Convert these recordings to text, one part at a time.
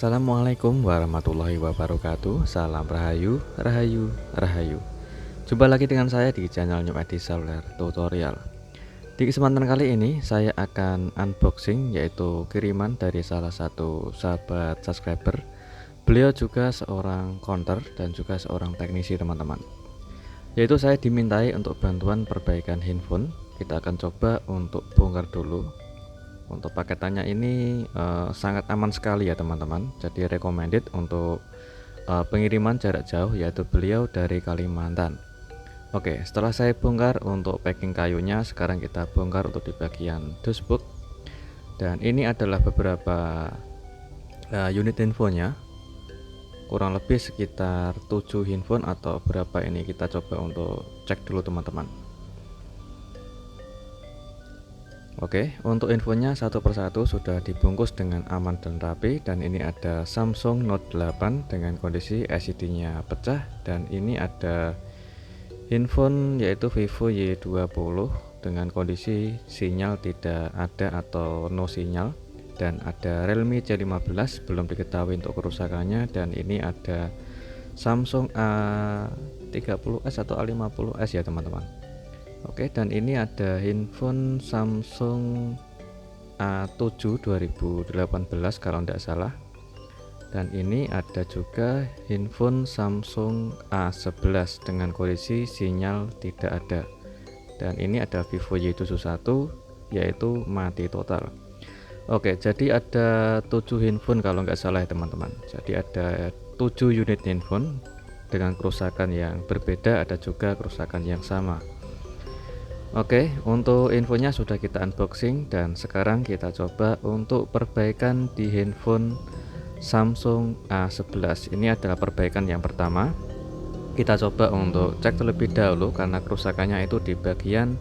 Assalamualaikum warahmatullahi wabarakatuh. Salam Rahayu, Rahayu, Rahayu. Jumpa lagi dengan saya di channel New Edi Seluler Tutorial. Di kesempatan kali ini saya akan unboxing, yaitu kiriman dari salah satu sahabat subscriber. Beliau juga seorang counter dan juga seorang teknisi, teman-teman. Yaitu saya dimintai untuk bantuan perbaikan handphone. Kita akan coba untuk bongkar dulu. Untuk paketannya ini sangat aman sekali ya teman-teman. Jadi recommended untuk pengiriman jarak jauh, yaitu beliau dari Kalimantan. Oke, setelah saya bongkar untuk packing kayunya, sekarang kita bongkar untuk di bagian dashboard. Dan ini adalah beberapa unit handphonenya, kurang lebih sekitar 7 handphone atau berapa ini, kita coba untuk cek dulu teman-teman. Oke, untuk infonya satu persatu sudah dibungkus dengan aman dan rapi. Dan ini ada Samsung Note 8 dengan kondisi LCD-nya pecah. Dan ini ada handphone yaitu Vivo Y20 dengan kondisi sinyal tidak ada atau no sinyal. Dan ada Realme C15 belum diketahui untuk kerusakannya. Dan ini ada Samsung A30s atau A50s ya teman-teman. Oke, dan ini ada handphone Samsung A7 2018 kalau tidak salah. Dan ini ada juga handphone Samsung A11 dengan kondisi sinyal tidak ada. Dan ini ada Vivo Y71 yaitu mati total. Oke, jadi ada 7 handphone kalau nggak salah ya teman-teman. Jadi ada 7 unit handphone dengan kerusakan yang berbeda, ada juga kerusakan yang sama. Oke, untuk infonya sudah kita unboxing dan sekarang kita coba untuk perbaikan di handphone Samsung A11. Ini adalah perbaikan yang pertama. Kita coba untuk cek terlebih dahulu karena kerusakannya itu di bagian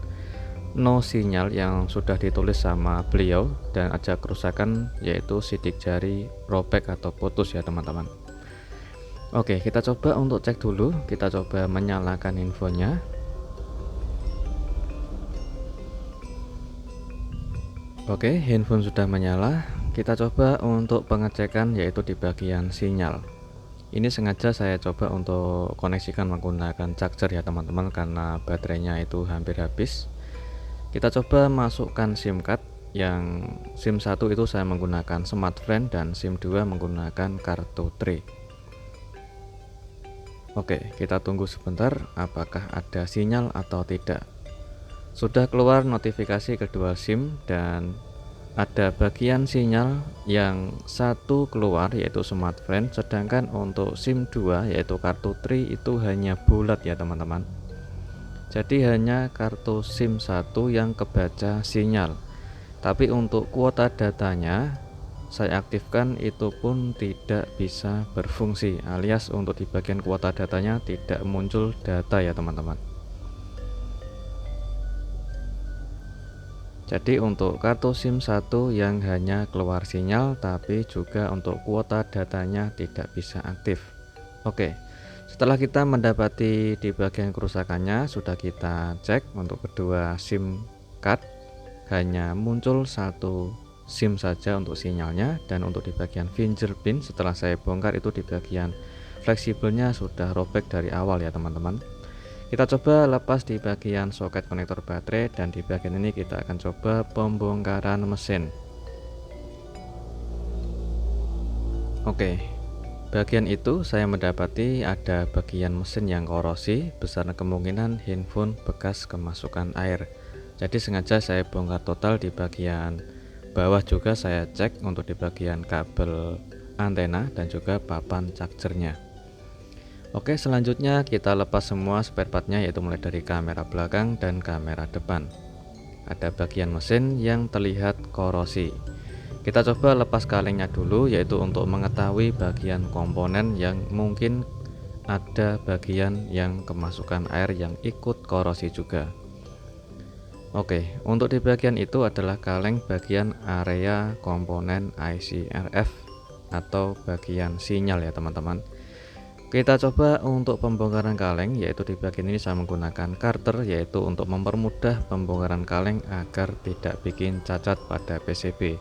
no sinyal yang sudah ditulis sama beliau, dan ada kerusakan yaitu sidik jari robek atau putus ya teman-teman. Oke, kita coba untuk cek dulu. Kita coba menyalakan infonya. Oke, handphone sudah menyala. Kita coba untuk pengecekan yaitu di bagian sinyal. Ini sengaja saya coba untuk koneksikan menggunakan charger ya teman-teman, karena baterainya itu hampir habis. Kita coba masukkan SIM card. Yang SIM 1 itu saya menggunakan smartphone dan SIM 2 menggunakan kartu Tri. Oke, kita tunggu sebentar apakah ada sinyal atau tidak. Sudah keluar notifikasi kedua SIM dan ada bagian sinyal yang satu keluar yaitu smartphone, sedangkan untuk SIM 2 yaitu kartu Tri itu hanya bulat ya teman-teman. Jadi hanya kartu SIM 1 yang kebaca sinyal. Tapi untuk kuota datanya saya aktifkan itu pun tidak bisa berfungsi, alias untuk di bagian kuota datanya tidak muncul data ya teman-teman. Jadi untuk kartu SIM 1 yang hanya keluar sinyal, tapi juga untuk kuota datanya tidak bisa aktif. Oke, setelah kita mendapati di bagian kerusakannya, sudah kita cek untuk kedua SIM card, hanya muncul satu SIM saja untuk sinyalnya. Dan untuk di bagian fingerprint setelah saya bongkar itu di bagian fleksibelnya sudah robek dari awal ya teman-teman. Kita coba lepas di bagian soket konektor baterai, dan di bagian ini kita akan coba pembongkaran mesin. Oke, bagian itu saya mendapati ada bagian mesin yang korosi, besar kemungkinan handphone bekas kemasukan air. Jadi sengaja saya bongkar total. Di bagian bawah juga saya cek untuk di bagian kabel antena dan juga papan chargernya. Oke, selanjutnya kita lepas semua spare partnya, yaitu mulai dari kamera belakang dan kamera depan. Ada bagian mesin yang terlihat korosi. Kita coba lepas kalengnya dulu, yaitu untuk mengetahui bagian komponen yang mungkin ada bagian yang kemasukan air yang ikut korosi juga. Oke, untuk di bagian itu adalah kaleng bagian area komponen IC RF atau bagian sinyal ya teman-teman. Kita coba untuk pembongkaran kaleng, yaitu di bagian ini saya menggunakan karter, yaitu untuk mempermudah pembongkaran kaleng agar tidak bikin cacat pada PCB.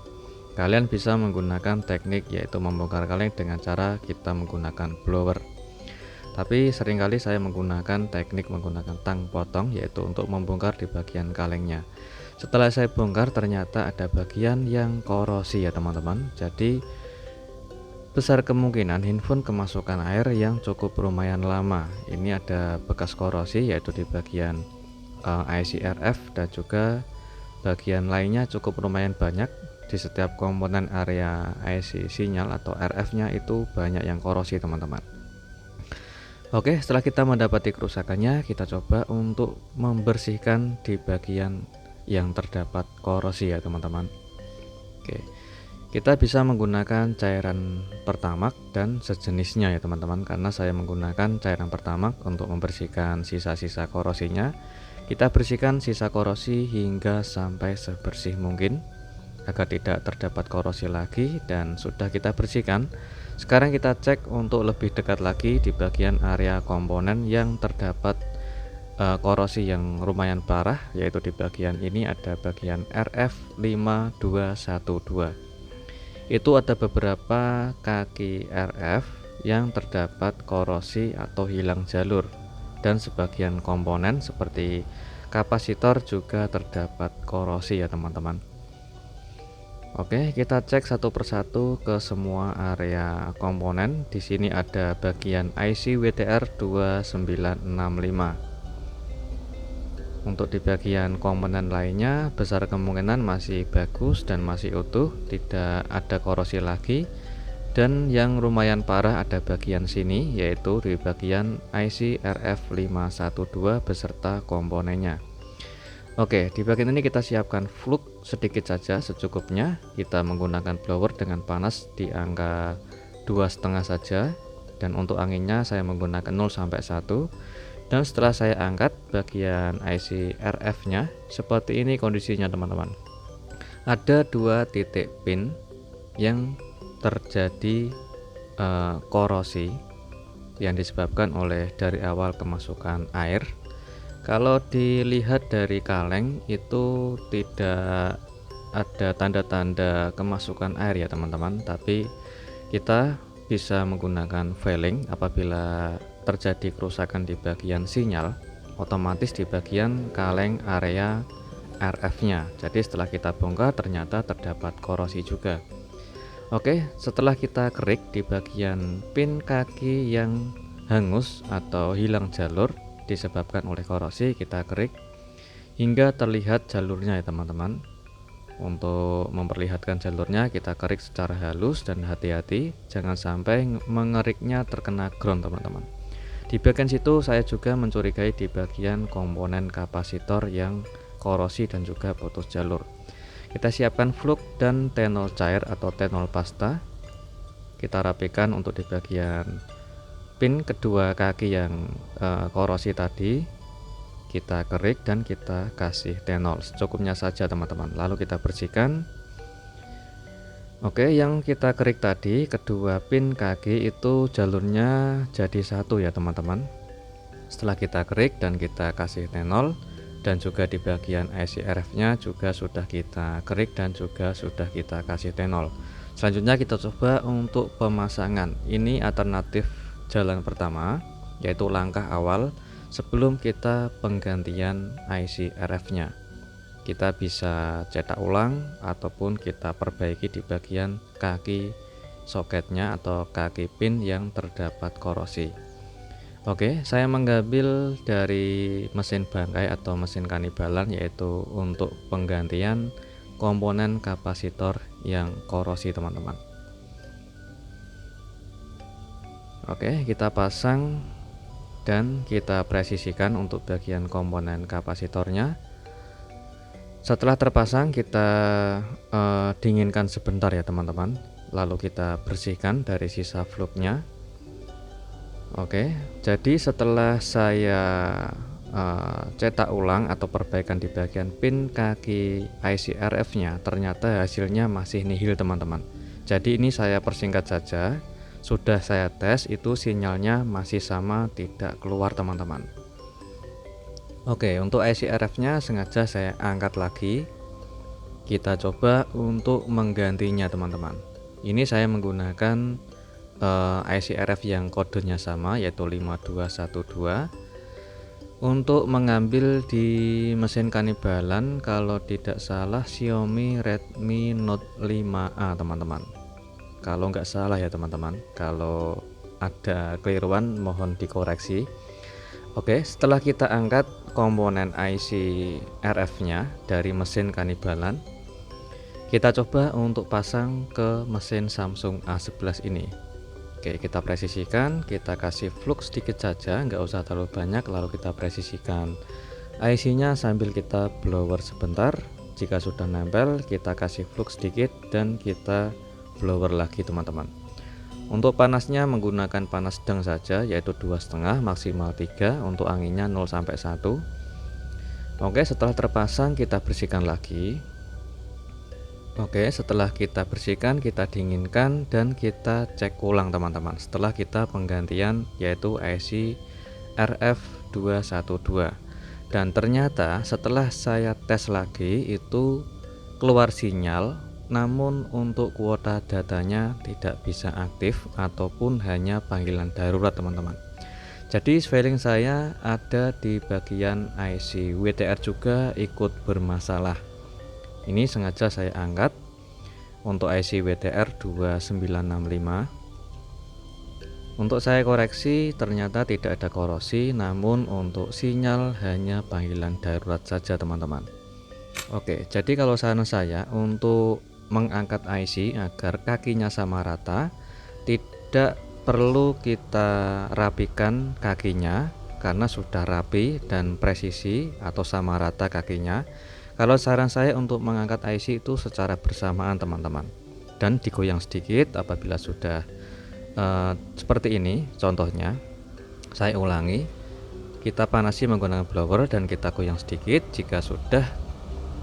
Kalian bisa menggunakan teknik yaitu membongkar kaleng dengan cara kita menggunakan blower. Tapi seringkali saya menggunakan teknik menggunakan tang potong yaitu untuk membongkar di bagian kalengnya. Setelah saya bongkar ternyata ada bagian yang korosi ya teman-teman. Jadi besar kemungkinan handphone kemasukan air yang cukup lumayan lama. Ini ada bekas korosi yaitu di bagian IC RF dan juga bagian lainnya cukup lumayan banyak. Di setiap komponen area IC sinyal atau RF-nya itu banyak yang korosi teman-teman. Oke, setelah kita mendapati kerusakannya, kita coba untuk membersihkan di bagian yang terdapat korosi ya teman-teman. Oke, kita bisa menggunakan cairan pertamax dan sejenisnya ya teman-teman. Karena saya menggunakan cairan pertamax untuk membersihkan sisa-sisa korosinya. Kita bersihkan sisa korosi hingga sampai sebersih mungkin agar tidak terdapat korosi lagi, dan sudah kita bersihkan. Sekarang kita cek untuk lebih dekat lagi di bagian area komponen yang terdapat korosi yang lumayan parah, yaitu di bagian ini ada bagian RF5212. Itu ada beberapa kaki RF yang terdapat korosi atau hilang jalur, dan sebagian komponen seperti kapasitor juga terdapat korosi ya teman-teman. Oke, kita cek satu persatu ke semua area komponen. Di sini ada bagian IC WTR 2965. Untuk di bagian komponen lainnya besar kemungkinan masih bagus dan masih utuh, tidak ada korosi lagi. Dan yang lumayan parah ada bagian sini, yaitu di bagian IC RF512 beserta komponennya. Oke, di bagian ini kita siapkan flux sedikit saja secukupnya. Kita menggunakan blower dengan panas di angka 2,5 saja, dan untuk anginnya saya menggunakan 0 sampai 1. Dan setelah saya angkat bagian IC RF nya seperti ini kondisinya teman-teman. Ada 2 titik pin yang terjadi korosi yang disebabkan oleh dari awal kemasukan air. Kalau dilihat dari kaleng itu tidak ada tanda-tanda kemasukan air ya teman-teman, tapi kita bisa menggunakan failing apabila terjadi kerusakan di bagian sinyal, otomatis di bagian kaleng area RF-nya. Jadi setelah kita bongkar ternyata terdapat korosi juga. Oke, setelah kita kerik di bagian pin kaki yang hangus atau hilang jalur disebabkan oleh korosi, kita kerik hingga terlihat jalurnya ya teman-teman. Untuk memperlihatkan jalurnya kita kerik secara halus dan hati-hati, jangan sampai mengeriknya terkena ground teman-teman. Di bagian situ saya juga mencurigai di bagian komponen kapasitor yang korosi dan juga putus jalur. Kita siapkan flux dan tenol cair atau tenol pasta. Kita rapikan untuk di bagian pin kedua kaki yang korosi tadi, kita kerik dan kita kasih tenol secukupnya saja teman-teman, lalu kita bersihkan. Oke, yang kita kerik tadi kedua pin kaki itu jalurnya jadi satu ya teman-teman. Setelah kita kerik dan kita kasih tenol, dan juga di bagian IC RF nya juga sudah kita kerik dan juga sudah kita kasih tenol. Selanjutnya kita coba untuk pemasangan. Ini alternatif jalan pertama, yaitu langkah awal sebelum kita penggantian IC RF nya. Kita bisa cetak ulang ataupun kita perbaiki di bagian kaki soketnya atau kaki pin yang terdapat korosi. Oke, saya mengambil dari mesin bangkai atau mesin kanibalan, yaitu untuk penggantian komponen kapasitor yang korosi teman-teman. Oke, kita pasang dan kita presisikan untuk bagian komponen kapasitornya. Setelah terpasang kita dinginkan sebentar ya teman-teman, lalu kita bersihkan dari sisa fluknya. Oke, jadi setelah saya cetak ulang atau perbaikan di bagian pin kaki IC RF nya, ternyata hasilnya masih nihil teman-teman. Jadi ini saya persingkat saja. Sudah saya tes, itu sinyalnya masih sama, tidak keluar teman-teman. Oke, untuk IC RF nya sengaja saya angkat lagi. Kita coba untuk menggantinya teman-teman. Ini saya menggunakan IC RF yang kodenya sama, yaitu 5212. Untuk mengambil di mesin Kannibalan, kalau tidak salah Xiaomi Redmi Note 5A teman-teman, kalau nggak salah ya teman-teman. Kalau ada keliruan mohon dikoreksi. Oke, setelah kita angkat komponen IC RF nya dari mesin Kannibalan, kita coba untuk pasang ke mesin Samsung A11 ini. Oke, kita presisikan, kita kasih flux sedikit saja, nggak usah terlalu banyak, lalu kita presisikan IC nya sambil kita blower sebentar. Jika sudah nempel, kita kasih flux sedikit dan kita blower lagi teman-teman. Untuk panasnya menggunakan panas sedang saja, yaitu 2,5 maksimal 3, untuk anginnya 0 sampai 1. Oke, setelah terpasang kita bersihkan lagi. Oke, setelah kita bersihkan, kita dinginkan dan kita cek ulang teman-teman. Setelah kita penggantian yaitu IC RF212. Dan ternyata setelah saya tes lagi itu keluar sinyal, namun untuk kuota datanya tidak bisa aktif ataupun hanya panggilan darurat teman-teman. Jadi failing saya ada di bagian IC WTR juga ikut bermasalah. Ini sengaja saya angkat untuk IC WTR 2965. Untuk saya koreksi, ternyata tidak ada korosi, namun untuk sinyal hanya panggilan darurat saja teman-teman. Oke, jadi kalau saran saya untuk mengangkat IC agar kakinya sama rata, tidak perlu kita rapikan kakinya karena sudah rapi dan presisi atau sama rata kakinya. Kalau saran saya untuk mengangkat IC itu secara bersamaan teman-teman, dan digoyang sedikit apabila sudah seperti ini. Contohnya saya ulangi, kita panasi menggunakan blower dan kita goyang sedikit. Jika sudah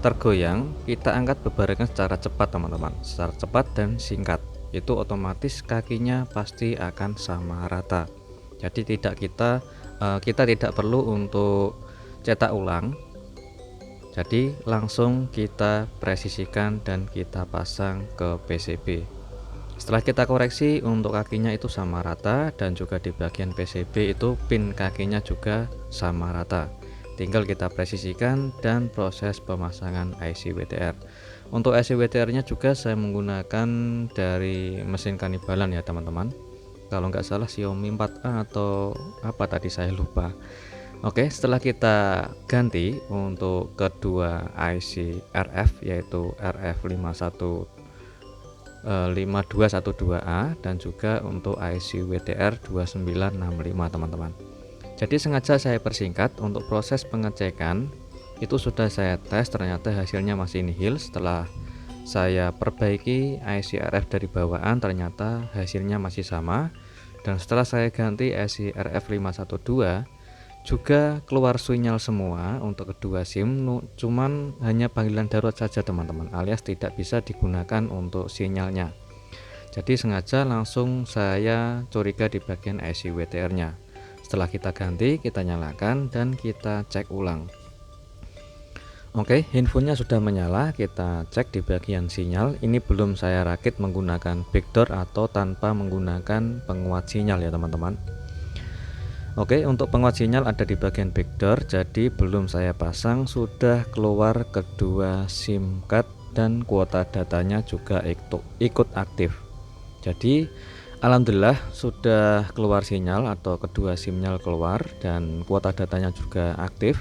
tergoyang, kita angkat bebarengan secara cepat teman-teman, secara cepat dan singkat. Itu otomatis kakinya pasti akan sama rata. Jadi kita tidak perlu untuk cetak ulang. Jadi langsung kita presisikan dan kita pasang ke PCB. Setelah kita koreksi, untuk kakinya itu sama rata dan juga di bagian PCB itu pin kakinya juga sama rata. Tinggal kita presisikan dan proses pemasangan IC WTR. Untuk IC WTR nya juga saya menggunakan dari mesin Kannibalan ya teman-teman. Kalau nggak salah Xiaomi 4A atau apa tadi saya lupa. Oke, setelah kita ganti untuk kedua IC RF yaitu RF5212A dan juga untuk IC WTR 2965 teman-teman. Jadi sengaja saya persingkat untuk proses pengecekan. Itu sudah saya tes, ternyata hasilnya masih nihil. Setelah saya perbaiki IC RF dari bawaan, ternyata hasilnya masih sama. Dan setelah saya ganti IC RF512 juga keluar sinyal semua untuk kedua SIM, cuman hanya panggilan darurat saja teman-teman, alias tidak bisa digunakan untuk sinyalnya. Jadi sengaja langsung saya curiga di bagian IC WTR nya. Setelah kita ganti, kita nyalakan dan kita cek ulang. Oke, handphonenya sudah menyala. Kita cek di bagian sinyal. Ini belum saya rakit menggunakan backdoor atau tanpa menggunakan penguat sinyal ya teman-teman. Oke, untuk penguat sinyal ada di bagian backdoor, jadi belum saya pasang sudah keluar kedua SIM card dan kuota datanya juga ikut aktif. Jadi alhamdulillah sudah keluar sinyal atau kedua sinyal keluar dan kuota datanya juga aktif.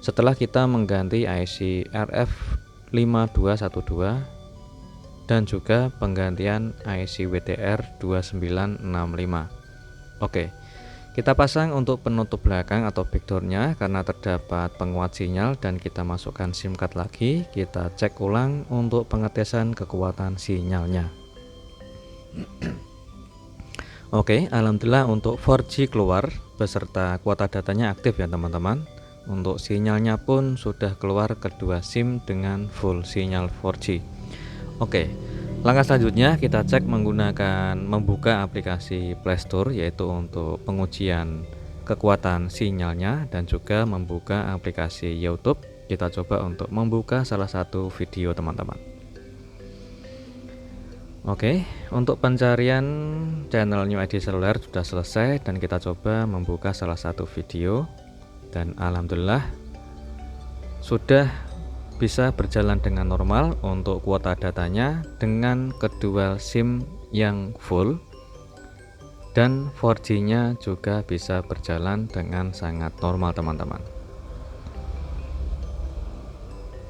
Setelah kita mengganti IC RF5212 dan juga penggantian IC WTR 2965. Oke. Kita pasang untuk penutup belakang atau backdoornya karena terdapat penguat sinyal dan kita masukkan SIM card lagi. Kita cek ulang untuk pengetesan kekuatan sinyalnya. Oke, alhamdulillah untuk 4G keluar beserta kuota datanya aktif ya teman-teman. Untuk sinyalnya pun sudah keluar kedua SIM dengan full sinyal 4G. Oke. Langkah selanjutnya kita cek menggunakan membuka aplikasi Play Store, yaitu untuk pengujian kekuatan sinyalnya dan juga membuka aplikasi YouTube. kita coba untuk membuka salah satu video teman-teman. Oke, untuk pencarian channel New ID Seluler sudah selesai dan kita coba membuka salah satu video, dan alhamdulillah sudah bisa berjalan dengan normal untuk kuota datanya dengan kedua SIM yang full, dan 4G nya juga bisa berjalan dengan sangat normal teman-teman.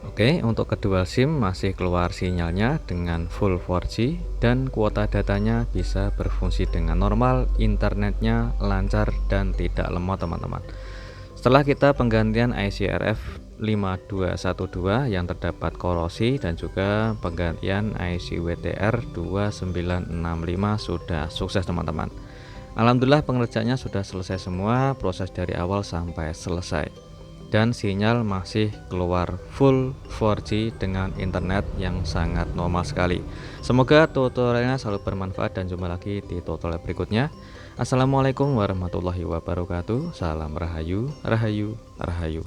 Oke, untuk kedua SIM masih keluar sinyalnya dengan full 4G dan kuota datanya bisa berfungsi dengan normal, internetnya lancar dan tidak lemot teman-teman. Setelah kita penggantian IC RF5212 yang terdapat korosi dan juga penggantian IC WTR 2965 sudah sukses teman-teman. Alhamdulillah pengerjaannya sudah selesai semua, proses dari awal sampai selesai. Dan sinyal masih keluar full 4G dengan internet yang sangat normal sekali. Semoga tutorialnya selalu bermanfaat dan jumpa lagi di tutorial berikutnya. Assalamualaikum warahmatullahi wabarakatuh. Salam rahayu, rahayu, rahayu.